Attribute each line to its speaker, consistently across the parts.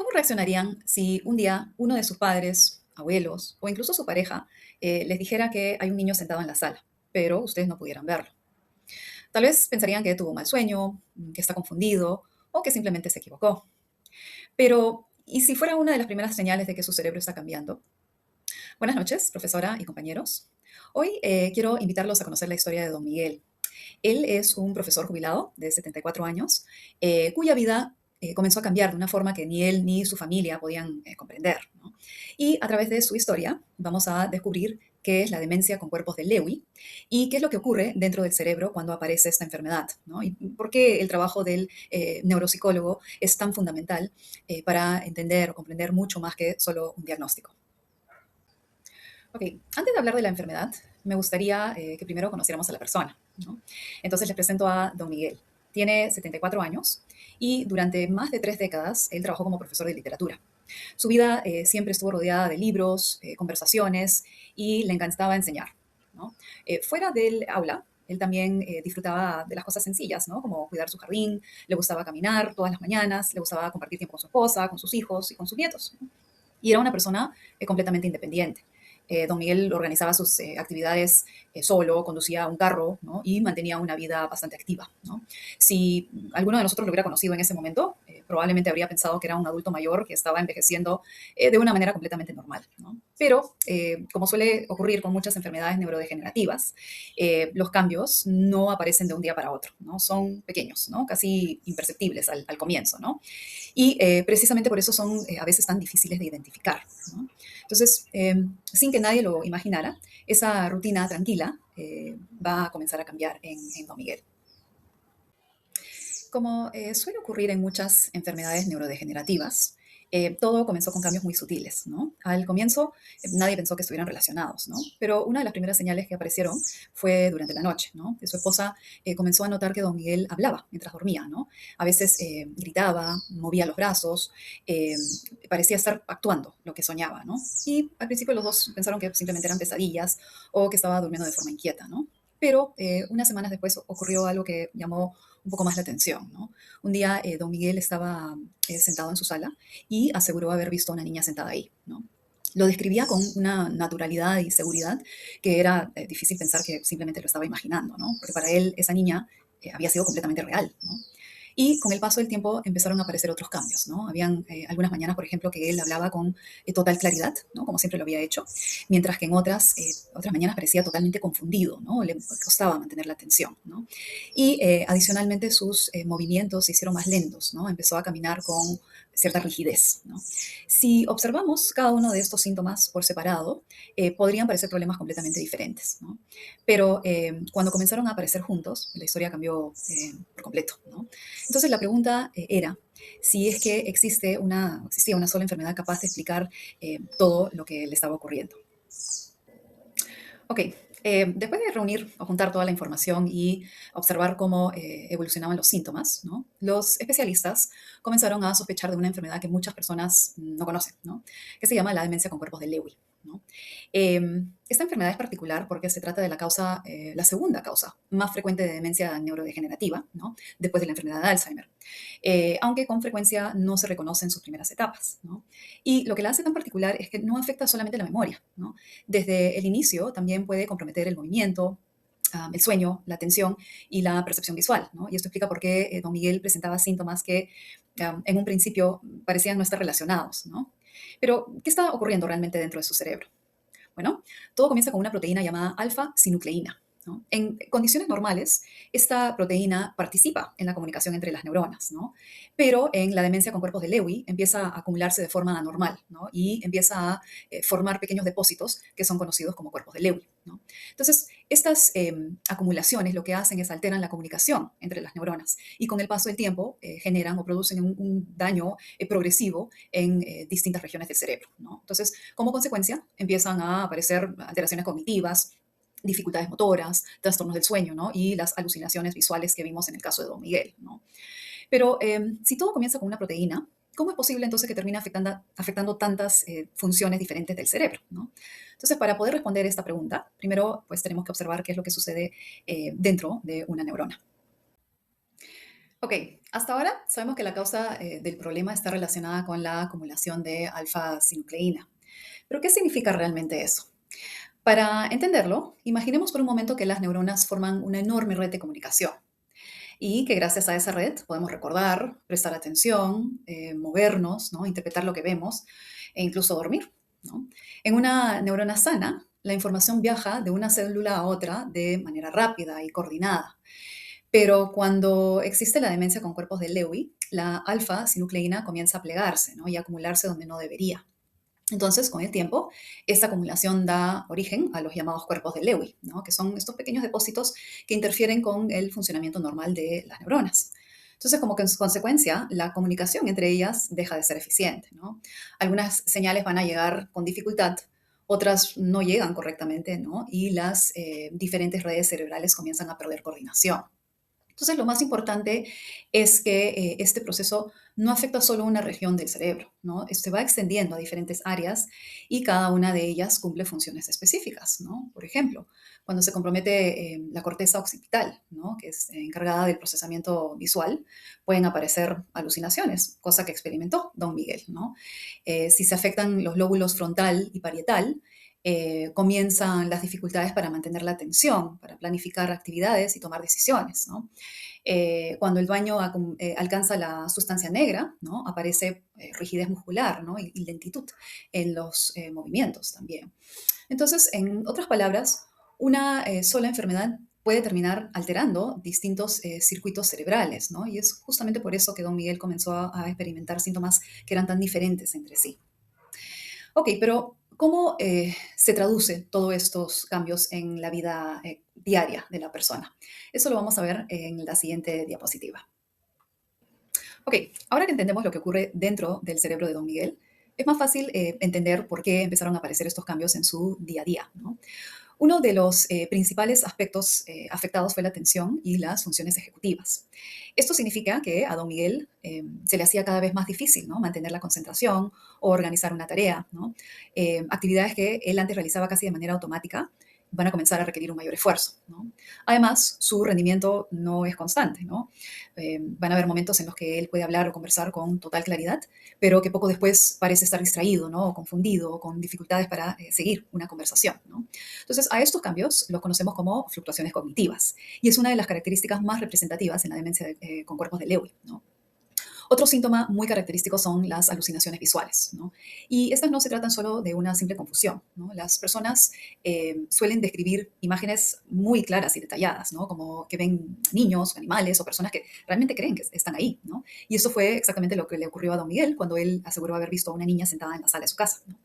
Speaker 1: ¿Cómo reaccionarían si un día uno de sus padres, abuelos o incluso su pareja les dijera que hay un niño sentado en la sala, pero ustedes no pudieran verlo? Tal vez pensarían que tuvo un mal sueño, que está confundido o que simplemente se equivocó. Pero, ¿y si fuera una de las primeras señales de que su cerebro está cambiando? Buenas noches, profesora y compañeros. Hoy quiero invitarlos a conocer la historia de Don Miguel. Él es un profesor jubilado de 74 años, cuya vida comenzó a cambiar de una forma que ni él ni su familia podían comprender, ¿no? Y a través de su historia vamos a descubrir qué es la demencia con cuerpos de Lewy y qué es lo que ocurre dentro del cerebro cuando aparece esta enfermedad, ¿no? Y por qué el trabajo del neuropsicólogo es tan fundamental para entender o comprender mucho más que solo un diagnóstico. Ok, antes de hablar de la enfermedad, me gustaría que primero conociéramos a la persona, ¿no? Entonces les presento a Don Miguel. Tiene 74 años y durante más de 3 décadas él trabajó como profesor de literatura. Su vida siempre estuvo rodeada de libros, conversaciones y le encantaba enseñar, ¿no? Fuera del aula, él también disfrutaba de las cosas sencillas, ¿no? Como cuidar su jardín, le gustaba caminar todas las mañanas, le gustaba compartir tiempo con su esposa, con sus hijos y con sus nietos, ¿no? Y era una persona completamente independiente. Don Miguel organizaba sus actividades solo, conducía un carro, ¿no? Y mantenía una vida bastante activa, ¿no? Si alguno de nosotros lo hubiera conocido en ese momento, probablemente habría pensado que era un adulto mayor que estaba envejeciendo de una manera completamente normal, ¿no? Pero, como suele ocurrir con muchas enfermedades neurodegenerativas, los cambios no aparecen de un día para otro, ¿no? Son pequeños, ¿no? Casi imperceptibles al comienzo, ¿no? Y precisamente por eso son a veces tan difíciles de identificar, ¿no? Entonces, sin que nadie lo imaginara, esa rutina tranquila va a comenzar a cambiar en Don Miguel. Como suele ocurrir en muchas enfermedades neurodegenerativas, todo comenzó con cambios muy sutiles, ¿no? Al comienzo nadie pensó que estuvieran relacionados, ¿no? Pero una de las primeras señales que aparecieron fue durante la noche, ¿no? Que su esposa comenzó a notar que don Miguel hablaba mientras dormía, ¿no? A veces gritaba, movía los brazos, eh, parecía estar actuando lo que soñaba, ¿no? Y al principio los dos pensaron que simplemente eran pesadillas o que estaba durmiendo de forma inquieta, ¿no? Pero unas semanas después ocurrió algo que llamó un poco más la atención, ¿no? Un día don Miguel estaba sentado en su sala y aseguró haber visto a una niña sentada ahí, ¿no? Lo describía con una naturalidad y seguridad que era difícil pensar que simplemente lo estaba imaginando, ¿no? Porque para él esa niña había sido completamente real, ¿no? Y con el paso del tiempo empezaron a aparecer otros cambios, ¿no? Habían algunas mañanas, por ejemplo, que él hablaba con total claridad, ¿no? Como siempre lo había hecho, mientras que en otras mañanas parecía totalmente confundido, ¿no? Le costaba mantener la atención, ¿no? Y adicionalmente sus movimientos se hicieron más lentos, ¿no? Empezó a caminar con cierta rigidez, ¿no? Si observamos cada uno de estos síntomas por separado, podrían parecer problemas completamente diferentes, ¿no? Pero cuando comenzaron a aparecer juntos, la historia cambió por completo, ¿no? Entonces la pregunta era si es que existía una sola enfermedad capaz de explicar todo lo que le estaba ocurriendo. Ok, después de reunir o juntar toda la información y observar cómo evolucionaban los síntomas, ¿no? Los especialistas comenzaron a sospechar de una enfermedad que muchas personas no conocen, ¿no? Que se llama la demencia con cuerpos de Lewy, ¿no? Esta enfermedad es particular porque se trata de la segunda causa más frecuente de demencia neurodegenerativa, ¿no? Después de la enfermedad de Alzheimer, aunque con frecuencia no se reconoce en sus primeras etapas, ¿no? Y lo que la hace tan particular es que no afecta solamente la memoria, ¿no? Desde el inicio también puede comprometer el movimiento, el sueño, la atención y la percepción visual, ¿no? Y esto explica por qué don Miguel presentaba síntomas que en un principio parecían no estar relacionados, ¿no? Pero, ¿qué está ocurriendo realmente dentro de su cerebro? Bueno, todo comienza con una proteína llamada alfa-sinucleína, ¿no? En condiciones normales, esta proteína participa en la comunicación entre las neuronas, ¿no? Pero en la demencia con cuerpos de Lewy empieza a acumularse de forma anormal, ¿no? Y empieza a formar pequeños depósitos que son conocidos como cuerpos de Lewy, ¿no? Entonces, estas acumulaciones lo que hacen es alteran la comunicación entre las neuronas y con el paso del tiempo generan o producen un daño progresivo en distintas regiones del cerebro, ¿no? Entonces, como consecuencia, empiezan a aparecer alteraciones cognitivas, dificultades motoras, trastornos del sueño, ¿no? Y las alucinaciones visuales que vimos en el caso de Don Miguel, ¿no? Pero si todo comienza con una proteína, ¿cómo es posible entonces que termine afectando tantas funciones diferentes del cerebro, ¿no? Entonces, para poder responder esta pregunta, primero pues tenemos que observar qué es lo que sucede dentro de una neurona. Ok, hasta ahora sabemos que la causa del problema está relacionada con la acumulación de alfa-sinucleína. Pero ¿qué significa realmente eso? Para entenderlo, imaginemos por un momento que las neuronas forman una enorme red de comunicación y que gracias a esa red podemos recordar, prestar atención, movernos, ¿no? Interpretar lo que vemos e incluso dormir, ¿no? En una neurona sana, la información viaja de una célula a otra de manera rápida y coordinada. Pero cuando existe la demencia con cuerpos de Lewy, la alfa-sinucleína comienza a plegarse, ¿no? Y a acumularse donde no debería. Entonces, con el tiempo, esta acumulación da origen a los llamados cuerpos de Lewy, ¿no? Que son estos pequeños depósitos que interfieren con el funcionamiento normal de las neuronas. Entonces, como que en consecuencia, la comunicación entre ellas deja de ser eficiente, ¿no? Algunas señales van a llegar con dificultad, otras no llegan correctamente, ¿no? Y las diferentes redes cerebrales comienzan a perder coordinación. Entonces, lo más importante es que este proceso no afecta solo una región del cerebro, ¿no? Se va extendiendo a diferentes áreas y cada una de ellas cumple funciones específicas, ¿no? Por ejemplo, cuando se compromete la corteza occipital, ¿no? Que es encargada del procesamiento visual, pueden aparecer alucinaciones, cosa que experimentó Don Miguel, ¿no? Si se afectan los lóbulos frontal y parietal, comienzan las dificultades para mantener la atención, para planificar actividades y tomar decisiones, ¿no? Cuando el dueño alcanza la sustancia negra, ¿no? Aparece rigidez muscular, ¿no? Y lentitud en los movimientos también. Entonces, en otras palabras, una sola enfermedad puede terminar alterando distintos circuitos cerebrales, ¿no? Y es justamente por eso que don Miguel comenzó a experimentar síntomas que eran tan diferentes entre sí. Ok, pero ¿cómo se traduce todos estos cambios en la vida diaria de la persona? Eso lo vamos a ver en la siguiente diapositiva. Ok, ahora que entendemos lo que ocurre dentro del cerebro de Don Miguel, es más fácil entender por qué empezaron a aparecer estos cambios en su día a día, ¿no? Uno de los principales aspectos afectados fue la atención y las funciones ejecutivas. Esto significa que a don Miguel se le hacía cada vez más difícil, ¿no? Mantener la concentración o organizar una tarea, ¿no? Actividades que él antes realizaba casi de manera automática van a comenzar a requerir un mayor esfuerzo, ¿no? Además, su rendimiento no es constante, ¿no? Van a haber momentos en los que él puede hablar o conversar con total claridad, pero que poco después parece estar distraído, ¿no? O confundido, o con dificultades para seguir una conversación, ¿no? Entonces, a estos cambios los conocemos como fluctuaciones cognitivas y es una de las características más representativas en la demencia con cuerpos de Lewy, ¿no? Otro síntoma muy característico son las alucinaciones visuales, ¿no? Y estas no se tratan solo de una simple confusión, ¿no? Las personas suelen describir imágenes muy claras y detalladas, ¿no? Como que ven niños, animales o personas que realmente creen que están ahí, ¿no? Y eso fue exactamente lo que le ocurrió a don Miguel cuando él aseguró haber visto a una niña sentada en la sala de su casa, ¿no?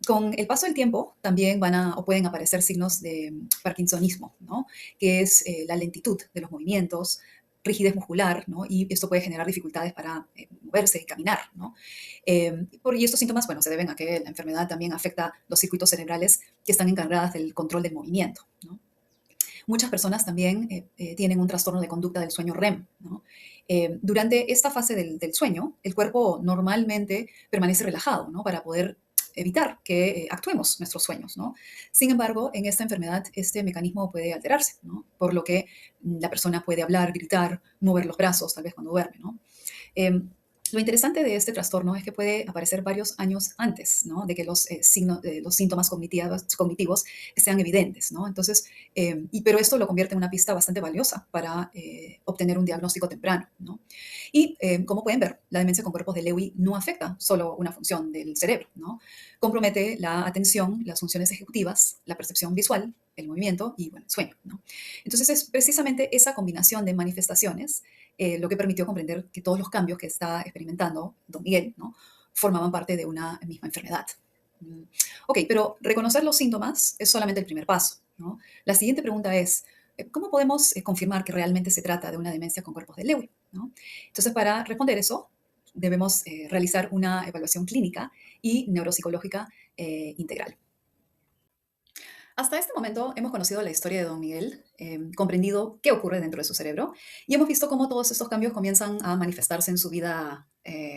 Speaker 1: Con el paso del tiempo también van a o pueden aparecer signos de parkinsonismo, ¿no? Que es la lentitud de los movimientos, rigidez muscular, ¿no? Y esto puede generar dificultades para moverse y caminar, ¿no? Y estos síntomas, bueno, se deben a que la enfermedad también afecta los circuitos cerebrales que están encargadas del control del movimiento, ¿no? Muchas personas también tienen un trastorno de conducta del sueño REM, ¿no? Durante esta fase del sueño, el cuerpo normalmente permanece relajado, ¿no? Para poder evitar que actuemos nuestros sueños, ¿no? Sin embargo, en esta enfermedad, este mecanismo puede alterarse, ¿no? Por lo que la persona puede hablar, gritar, mover los brazos, tal vez cuando duerme, ¿no? Eh, lo interesante de este trastorno es que puede aparecer varios años antes, ¿no? De que los síntomas cognitivos sean evidentes, ¿no? Entonces, pero esto lo convierte en una pista bastante valiosa para obtener un diagnóstico temprano, ¿no? Y como pueden ver, la demencia con cuerpos de Lewy no afecta solo una función del cerebro, ¿no? Compromete la atención, las funciones ejecutivas, la percepción visual, el movimiento y, bueno, el sueño, ¿no? Entonces, es precisamente esa combinación de manifestaciones lo que permitió comprender que todos los cambios que está experimentando don Miguel, ¿no? Formaban parte de una misma enfermedad. Mm. Ok, pero reconocer los síntomas es solamente el primer paso, ¿no? La siguiente pregunta es, ¿cómo podemos confirmar que realmente se trata de una demencia con cuerpos de Lewy, ¿no? Entonces, para responder eso, debemos realizar una evaluación clínica y neuropsicológica integral. Hasta este momento hemos conocido la historia de don Miguel, comprendido qué ocurre dentro de su cerebro y hemos visto cómo todos estos cambios comienzan a manifestarse en su vida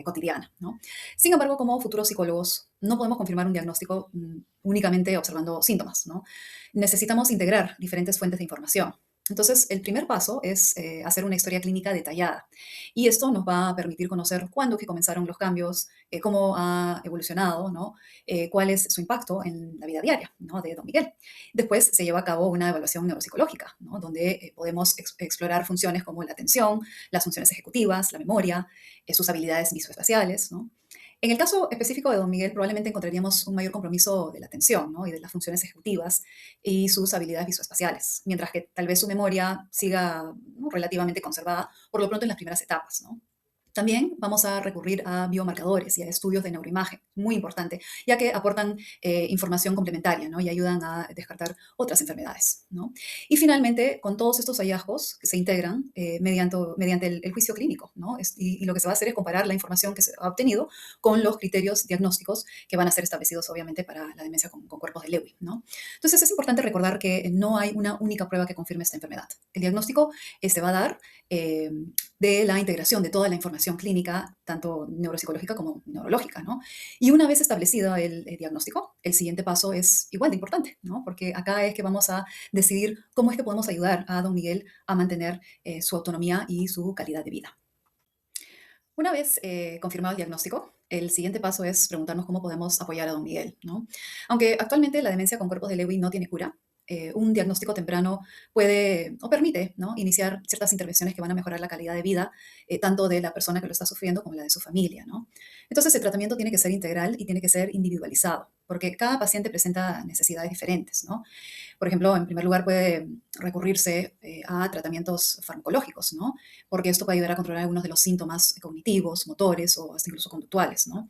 Speaker 1: cotidiana, ¿no? Sin embargo, como futuros psicólogos, no podemos confirmar un diagnóstico únicamente observando síntomas, ¿no? Necesitamos integrar diferentes fuentes de información. Entonces, el primer paso es hacer una historia clínica detallada. Y esto nos va a permitir conocer cuándo que comenzaron los cambios, cómo ha evolucionado, ¿no? Cuál es su impacto en la vida diaria, ¿no? De don Miguel. Después se lleva a cabo una evaluación neuropsicológica, ¿no? Donde podemos explorar funciones como la atención, las funciones ejecutivas, la memoria, sus habilidades visoespaciales, ¿no? En el caso específico de don Miguel, probablemente encontraríamos un mayor compromiso de la atención, ¿no? Y de las funciones ejecutivas y sus habilidades visoespaciales, mientras que tal vez su memoria siga, ¿no?, relativamente conservada, por lo pronto en las primeras etapas, ¿no? También vamos a recurrir a biomarcadores y a estudios de neuroimagen, muy importante, ya que aportan información complementaria, ¿no? Y ayudan a descartar otras enfermedades, ¿no? Y finalmente, con todos estos hallazgos que se integran mediante el juicio clínico, ¿no? Y lo que se va a hacer es comparar la información que se ha obtenido con los criterios diagnósticos que van a ser establecidos, obviamente, para la demencia con cuerpos de Lewy, ¿no? Entonces, es importante recordar que no hay una única prueba que confirme esta enfermedad. El diagnóstico se va a dar eh, de la integración de toda la información clínica, tanto neuropsicológica como neurológica, ¿no? Y una vez establecido el diagnóstico, el siguiente paso es igual de importante, ¿no? Porque acá es que vamos a decidir cómo es que podemos ayudar a don Miguel a mantener su autonomía y su calidad de vida. Una vez confirmado el diagnóstico, el siguiente paso es preguntarnos cómo podemos apoyar a don Miguel, ¿no? Aunque actualmente la demencia con cuerpos de Lewy no tiene cura, un diagnóstico temprano puede o permite, ¿no?, iniciar ciertas intervenciones que van a mejorar la calidad de vida tanto de la persona que lo está sufriendo como la de su familia, ¿no? Entonces el tratamiento tiene que ser integral y tiene que ser individualizado, porque cada paciente presenta necesidades diferentes, ¿no? Por ejemplo, en primer lugar puede recurrirse a tratamientos farmacológicos, ¿no? Porque esto puede ayudar a controlar algunos de los síntomas cognitivos, motores o hasta incluso conductuales, ¿no?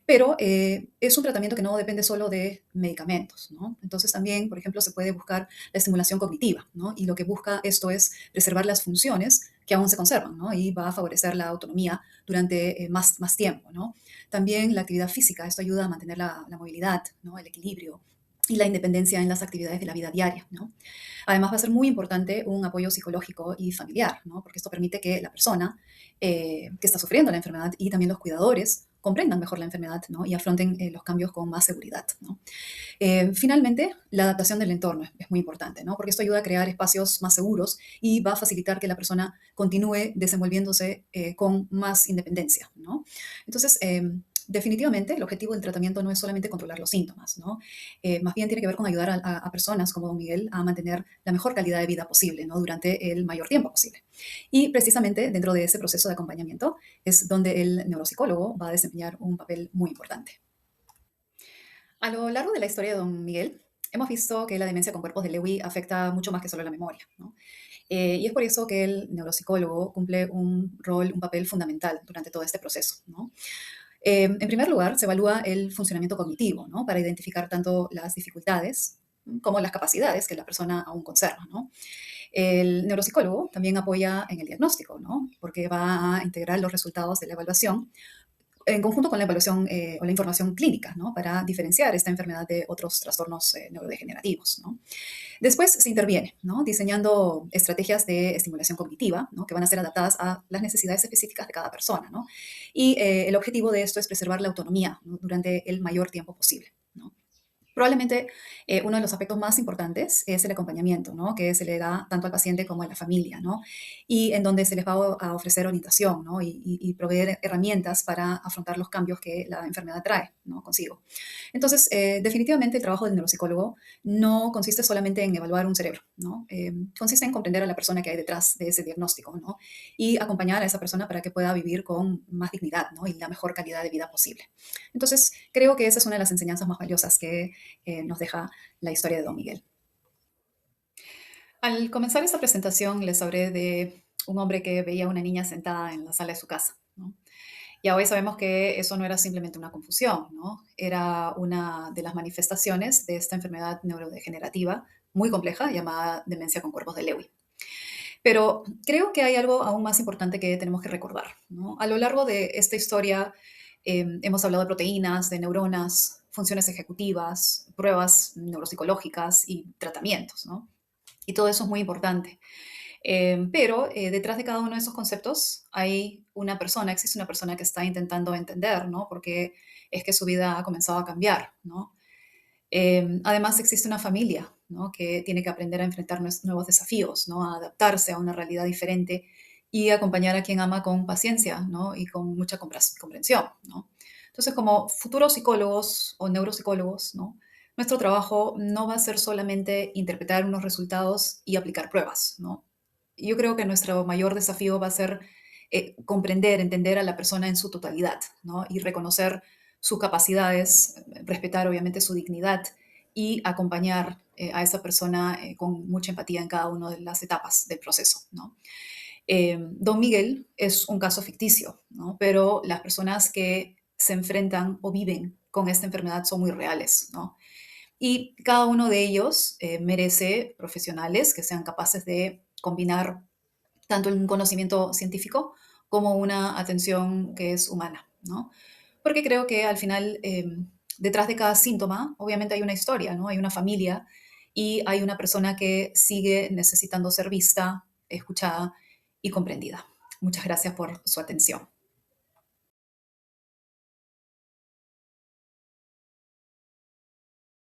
Speaker 1: Pero es un tratamiento que no depende solo de medicamentos, ¿no? Entonces también, por ejemplo, se puede buscar la estimulación cognitiva, ¿no? Y lo que busca esto es preservar las funciones que aún se conservan, ¿no? Y va a favorecer la autonomía durante más tiempo, ¿no? También la actividad física, esto ayuda a mantener la movilidad, ¿no? El equilibrio y la independencia en las actividades de la vida diaria, ¿no? Además, va a ser muy importante un apoyo psicológico y familiar, ¿no? Porque esto permite que la persona que está sufriendo la enfermedad y también los cuidadores comprendan mejor la enfermedad, ¿no? Y afronten los cambios con más seguridad, ¿no? Finalmente, la adaptación del entorno es muy importante, ¿no? Porque esto ayuda a crear espacios más seguros y va a facilitar que la persona continúe desenvolviéndose con más independencia, ¿no? Entonces, definitivamente, el objetivo del tratamiento no es solamente controlar los síntomas, ¿no? Más bien tiene que ver con ayudar a personas como don Miguel a mantener la mejor calidad de vida posible, ¿no? Durante el mayor tiempo posible. Y precisamente dentro de ese proceso de acompañamiento es donde el neuropsicólogo va a desempeñar un papel muy importante. A lo largo de la historia de don Miguel, hemos visto que la demencia con cuerpos de Lewy afecta mucho más que solo la memoria, ¿no? Y es por eso que el neuropsicólogo cumple un rol, un papel fundamental durante todo este proceso, ¿no? En primer lugar, se evalúa el funcionamiento cognitivo, ¿no? Para identificar tanto las dificultades como las capacidades que la persona aún conserva, ¿no? El neuropsicólogo también apoya en el diagnóstico, ¿no? Porque va a integrar los resultados de la evaluación en conjunto con la evaluación o la información clínica, ¿no? Para diferenciar esta enfermedad de otros trastornos neurodegenerativos, ¿no? Después se interviene, ¿no? Diseñando estrategias de estimulación cognitiva, ¿no? Que van a ser adaptadas a las necesidades específicas de cada persona, ¿no? Y el objetivo de esto es preservar la autonomía, ¿no?, durante el mayor tiempo posible, ¿no? Probablemente uno de los aspectos más importantes es el acompañamiento, ¿no?, que se le da tanto al paciente como a la familia, ¿no? Y en donde se les va a ofrecer orientación, ¿no? Y proveer herramientas para afrontar los cambios que la enfermedad trae, ¿no?, consigo. Entonces, definitivamente el trabajo del neuropsicólogo no consiste solamente en evaluar un cerebro, ¿no? Consiste en comprender a la persona que hay detrás de ese diagnóstico, ¿no? Y acompañar a esa persona para que pueda vivir con más dignidad, ¿no? Y la mejor calidad de vida posible. Entonces, creo que esa es una de las enseñanzas más valiosas que nos deja la historia de don Miguel. Al comenzar esta presentación les hablé de un hombre que veía a una niña sentada en la sala de su casa, ¿no? Y hoy sabemos que eso no era simplemente una confusión, ¿no? Era una de las manifestaciones de esta enfermedad neurodegenerativa muy compleja llamada demencia con cuerpos de Lewy. Pero creo que hay algo aún más importante que tenemos que recordar, ¿no? A lo largo de esta historia hemos hablado de proteínas, de neuronas, funciones ejecutivas, pruebas neuropsicológicas y tratamientos, ¿no? Y todo eso es muy importante. Pero detrás de cada uno de esos conceptos hay una persona, existe una persona que está intentando entender, ¿no? Porque es que su vida ha comenzado a cambiar, ¿no? Además, existe una familia, ¿no? Que tiene que aprender a enfrentar nuevos desafíos, ¿no? A adaptarse a una realidad diferente y acompañar a quien ama con paciencia, ¿no? Y con mucha comprensión, ¿no? Entonces, como futuros psicólogos o neuropsicólogos, ¿no? Nuestro trabajo no va a ser solamente interpretar unos resultados y aplicar pruebas, ¿no? Yo creo que nuestro mayor desafío va a ser comprender, entender a la persona en su totalidad, ¿no? Y reconocer sus capacidades, respetar obviamente su dignidad y acompañar a esa persona con mucha empatía en cada una de las etapas del proceso, ¿no? Don Miguel es un caso ficticio, ¿no? Pero las personas que se enfrentan o viven con esta enfermedad son muy reales, ¿no? Y cada uno de ellos merece profesionales que sean capaces de combinar tanto un conocimiento científico como una atención que es humana, ¿no? Porque creo que al final, detrás de cada síntoma, obviamente hay una historia, ¿no? Hay una familia y hay una persona que sigue necesitando ser vista, escuchada y comprendida. Muchas gracias por su atención.